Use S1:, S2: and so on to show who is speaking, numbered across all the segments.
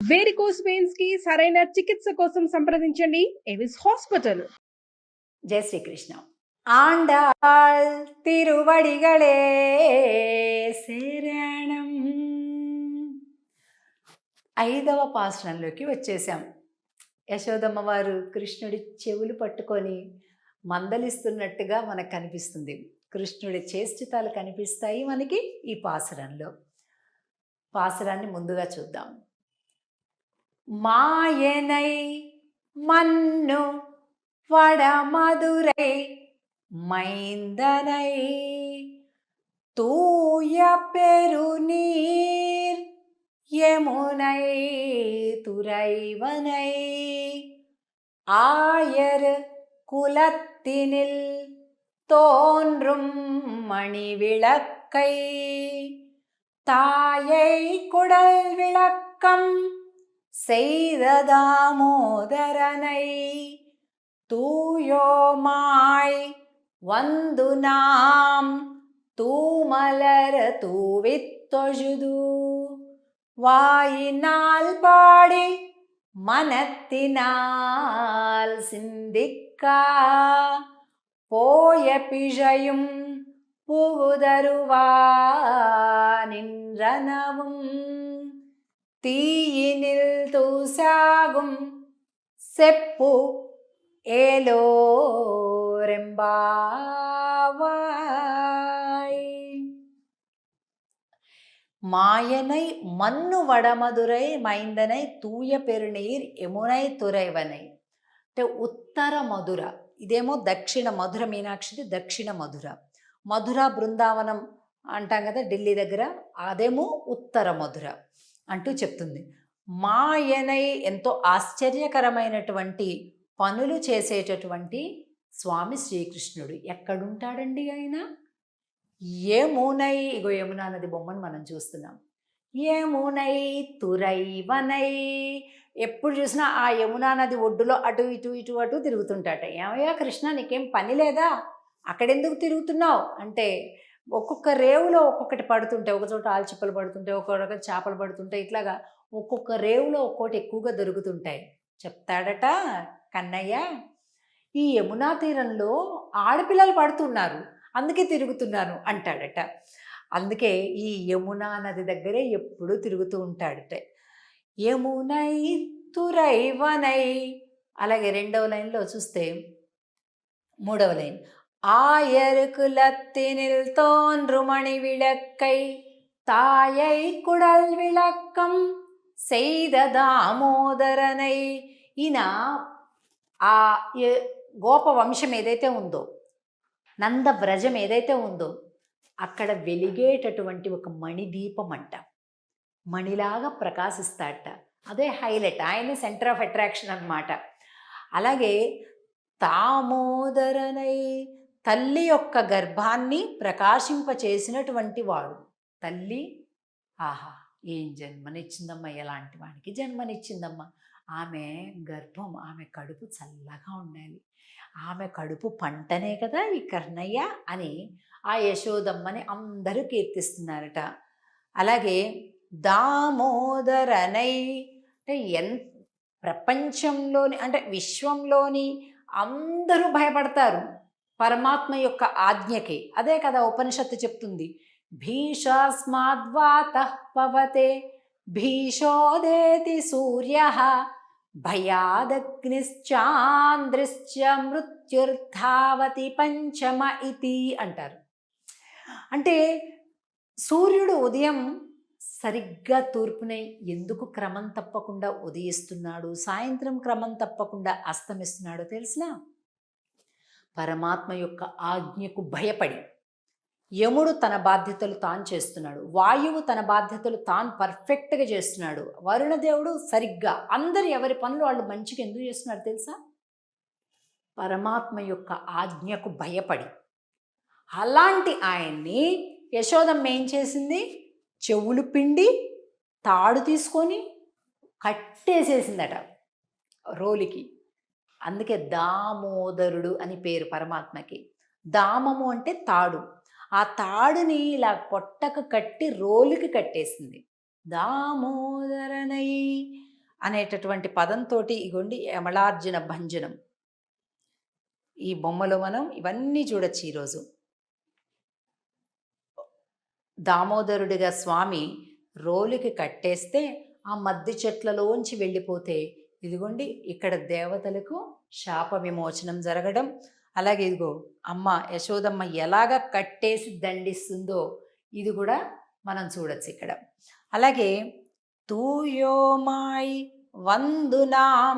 S1: Varicose veins కి సరైన చికిత్స కోసం సంప్రదించండి ఎవిస్ హాస్పిటల్.
S2: జై శ్రీకృష్ణ. ఆండాళ్ తిరువడిగళే శరణం. 5వ పాశ్రంలోకి వచ్చేసాం. యశోదమ్మ వారు కృష్ణుడి చెవులు పట్టుకొని మందలిస్తున్నట్టుగా మనకు కనిపిస్తుంది. కృష్ణుడి చేష్టితాలు కనిపిస్తాయి మనకి ఈ పాసురంలో. పాసురాన్ని ముందుగా చూద్దాం. మాయనై మన్ను వడమధుரை మైందனை தூய பெருநீர் யமுனை துறைவனை ஆயர் குலத்தினில் தோன்றும் மணிவிளக்கை தாயை குடல் விளக்கம் செய்த தாமோதரனை தூயோமாய் வந்து நாம் தூமலர் தூவித்தொழுது வாயினால் பாடி மனத்தினால் சிந்திக்கா போய பிழையும் புகுதருவா நின்றனவும் தீயினில் தூசாகும் செப்பு ఏలోరెంబావాయ్. మాయనై మన్ను వడమధురై మైందనై తూయ పెరునీర్ యమునై తురైవనై. అంటే ఉత్తర మధుర, ఇదేమో దక్షిణ మధుర. మీనాక్షిది దక్షిణ మధుర. మధుర బృందావనం అంటాం కదా ఢిల్లీ దగ్గర, అదేమో ఉత్తర మధుర అంటూ చెప్తుంది. మాయనై ఎంతో ఆశ్చర్యకరమైనటువంటి పనులు చేసేటటువంటి స్వామి శ్రీకృష్ణుడు. ఎక్కడుంటాడండి ఆయన? యమునై, ఇగో యమునా నది బొమ్మను మనం చూస్తున్నాం. యమునై తురైవనై, ఎప్పుడు చూసినా ఆ యమునా నది ఒడ్డులో అటు ఇటు ఇటు అటు తిరుగుతుంటాట. ఏమయ్యా కృష్ణ, నీకేం పని లేదా? అక్కడెందుకు తిరుగుతున్నావు అంటే, ఒక్కొక్క రేవులో ఒక్కొక్కటి పడుతుంటాయి. ఒక చోట ఆల్చిప్పలు పడుతుంటాయి, ఒక్కొక్క చేపలు పడుతుంటాయి. ఇట్లాగా ఒక్కొక్క రేవులో ఒక్కోటి ఎక్కువగా దొరుకుతుంటాయి. చెప్తాడట కన్నయ్య, ఈ యమునా తీరంలో ఆడపిల్లలు పడుతున్నారు, అందుకే తిరుగుతున్నాను అంటాడట. అందుకే ఈ యమునా నది దగ్గరే ఎప్పుడూ తిరుగుతూ ఉంటాడట. యమునై తురైవనై. అలాగే 2వ లైన్లో చూస్తే 3వ లైన్, ஆயர் குலத்தினில் தோன்றுமணி விளக்கை தாயை குடல் விளக்கம் செய்த దామోదరనై. ఈయన ఆ గోప వంశం ఏదైతే ఉందో, నంద వ్రజం ఏదైతే ఉందో, అక్కడ వెలిగేటటువంటి ఒక మణిదీపం అంట. మణిలాగా ప్రకాశిస్తాడట. అదే హైలైట్, ఆయన సెంటర్ ఆఫ్ అట్రాక్షన్ అన్నమాట. అలాగే దామోదరనై, తల్లి యొక్క గర్భాన్ని ప్రకాశింపచేసినటువంటి వాడు. తల్లి ఆహా, ఏం జన్మనిచ్చిందమ్మా, ఎలాంటి వాడికి జన్మనిచ్చిందమ్మా. ఆమె గర్భం, ఆమె కడుపు చల్లగా ఉండాలి, ఆమె కడుపు పంటనే కదా ఈ కర్ణయ్య అని ఆ యశోదమ్మని అందరూ కీర్తిస్తున్నారట. అలాగే దామోదరనై అంటే ప్రపంచంలోని అంటే విశ్వంలోని అందరూ భయపడతారు పరమాత్మ యొక్క ఆజ్ఞకి. అదే కదా ఉపనిషత్తు చెప్తుంది, భీషాస్మాద్వాతః పవతే భీషోదేతి సూర్యః భయాదగ్నిశ్చాంద్రిశ్చ మృత్యుర్ధావతి పంచమ ఇతి అంటారు. అంటే సూర్యుడు ఉదయం సరిగ్గా తూర్పున ఎందుకు క్రమం తప్పకుండా ఉదయిస్తున్నాడు, సాయంత్రం క్రమం తప్పకుండా అస్తమిస్తున్నాడో తెలిసినా? పరమాత్మ యొక్క ఆజ్ఞకు భయపడి. యముడు తన బాధ్యతలు తాను చేస్తున్నాడు, వాయువు తన బాధ్యతలు తాను పర్ఫెక్ట్గా చేస్తున్నాడు, వరుణదేవుడు సరిగ్గా. అందరు ఎవరి పనులు వాళ్ళు మంచిగా ఎందుకు చేస్తున్నారు తెలుసా? పరమాత్మ యొక్క ఆజ్ఞకు భయపడి. అలాంటి ఆయన్ని యశోదమ్మ ఏం చేసింది? చెవులు పిండి తాడు తీసుకొని కట్టేసేసిందట రోలికి. అందుకే దామోదరుడు అని పేరు పరమాత్మకి. దామము అంటే తాడు. ఆ తాడుని ఇలా పొట్టకు కట్టి రోలుకి కట్టేసింది. దామోదరనై అనేటటువంటి పదంతో ఇగోండి యమలార్జున భంజనం. ఈ బొమ్మలో మనం ఇవన్నీ చూడొచ్చు ఈరోజు. దామోదరుడిగా స్వామి రోలుకి కట్టేస్తే ఆ మద్ది చెట్లలోంచి వెళ్ళిపోతే ఇదిగోండి ఇక్కడ దేవతలకు శాప విమోచనం జరగడం. అలాగే ఇదిగో అమ్మ యశోదమ్మ ఎలాగ కట్టేసి దండిస్తుందో ఇది కూడా మనం చూడొచ్చు ఇక్కడ. అలాగే తూయోమాయ్ వందునాం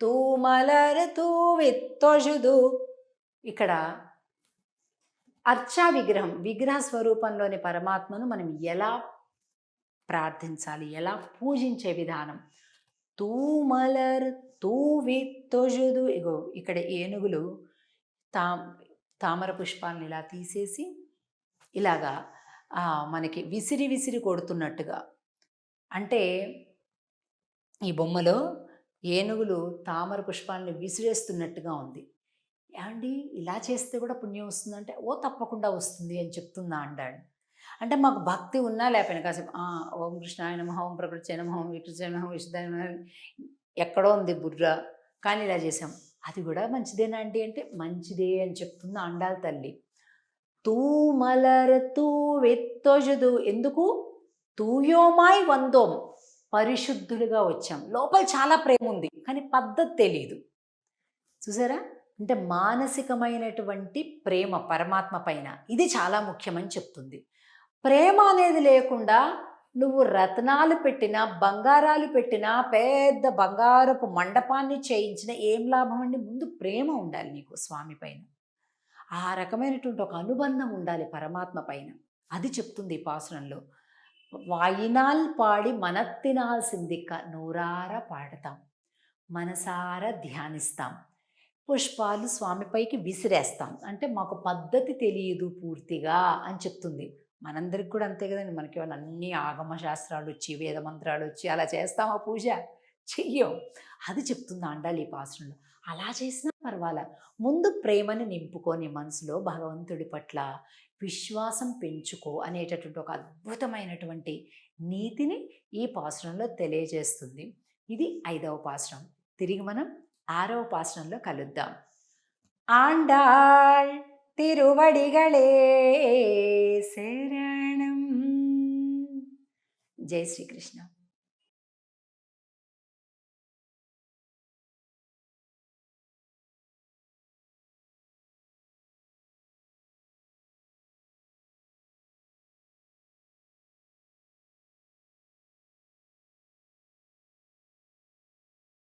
S2: తూమలర్ తూవిత్తొజుదు, ఇక్కడ అర్చా విగ్రహ స్వరూపంలోని పరమాత్మను మనం ఎలా ప్రార్థించాలి, ఎలా పూజించే విధానం. తూమలర్ తూవిత్తొజుదు, ఇగో ఇక్కడ ఏనుగులు తామర పుష్పాలను ఇలా తీసేసి ఇలాగా మనకి విసిరి విసిరి కొడుతున్నట్టుగా. అంటే ఈ బొమ్మలో ఏనుగులు తామర పుష్పాలను విసిరేస్తున్నట్టుగా ఉంది. ఏమండి ఇలా చేస్తే కూడా పుణ్యం వస్తుందంటే, ఓ తప్పకుండా వస్తుంది అని చెప్తుందా అంటాడు. అంటే మాకు భక్తి ఉన్నా లేకపోయినా కాసేపు ఓం కృష్ణాయ నమః, ఓం ప్రకృత్యై నమః, ఓం వికృత్యై నమః, విశుద్ధాయ నమః, ఎక్కడో ఉంది బుర్ర, కానీ ఇలా చేసాం. అది కూడా మంచిదేనా అండి అంటే మంచిదే అని చెప్తుంది ఆండాళ్ తల్లి. తూమలర్ తూవిత్తొజుదు, ఎందుకు తూయోమాయ్ వందోం, పరిశుద్ధులుగా వచ్చాం. లోపల చాలా ప్రేమ ఉంది కానీ పద్ధతి తెలియదు. చూసారా, అంటే మానసికమైనటువంటి ప్రేమ పరమాత్మ పైన ఇది చాలా ముఖ్యమని చెప్తుంది. ప్రేమ అనేది లేకుండా నువ్వు రత్నాలు పెట్టినా, బంగారాలు పెట్టినా, పెద్ద బంగారపు మండపాన్ని చేయించిన ఏం లాభం అండి? ముందు ప్రేమ ఉండాలి నీకు స్వామి పైన. ఆ రకమైనటువంటి ఒక అనుబంధం ఉండాలి పరమాత్మ పైన. అది చెప్తుంది ఈ పాసురంలో. వాయినాల్ పాడి మనత్తినాల్ సిందిక్క, నోరార పాడతాం, మనసారా ధ్యానిస్తాం, పుష్పాలు స్వామిపైకి విసిరేస్తాం. అంటే మాకు పద్ధతి తెలియదు పూర్తిగా అని చెప్తుంది. మనందరికి కూడా అంతే కదండి. మనకి వాళ్ళు అన్ని ఆగమ శాస్త్రాలు వచ్చి, వేద మంత్రాలు వచ్చి అలా చేస్తామా పూజ? చెయ్యం. అది చెప్తుంది ఆండాళ్ ఈ పాసురంలో. అలా చేసినా పర్వాలా, ముందు ప్రేమని నింపుకొని మనసులో భగవంతుడి పట్ల విశ్వాసం పెంచుకో అనేటటువంటి ఒక అద్భుతమైనటువంటి నీతిని ఈ పాసురంలో తెలియజేస్తుంది. ఇది 5వ పాసురం. తిరిగి మనం 6వ పాసురంలో కలుద్దాం. ఆండాళ్ తిరువడిగళే శరణం. జై శ్రీకృష్ణ.